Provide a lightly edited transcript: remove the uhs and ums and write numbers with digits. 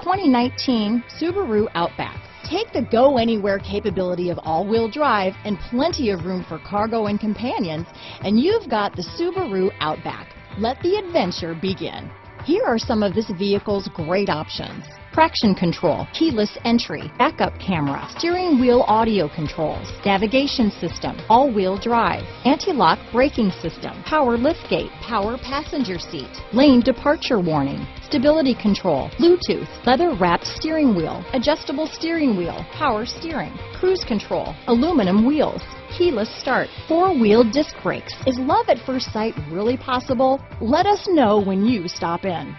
2019 Subaru Outback. Take the go-anywhere capability of all-wheel drive and plenty of room for cargo and companions, and you've got the Subaru Outback. Let the adventure begin. Here are some of this vehicle's great options: traction control, keyless entry, backup camera, steering wheel audio controls, navigation system, all-wheel drive, anti-lock braking system, power liftgate, power passenger seat, lane departure warning, stability control, Bluetooth, leather-wrapped steering wheel, adjustable steering wheel, power steering, cruise control, aluminum wheels, keyless start, four-wheel disc brakes. Is love at first sight really possible? Let us know when you stop in.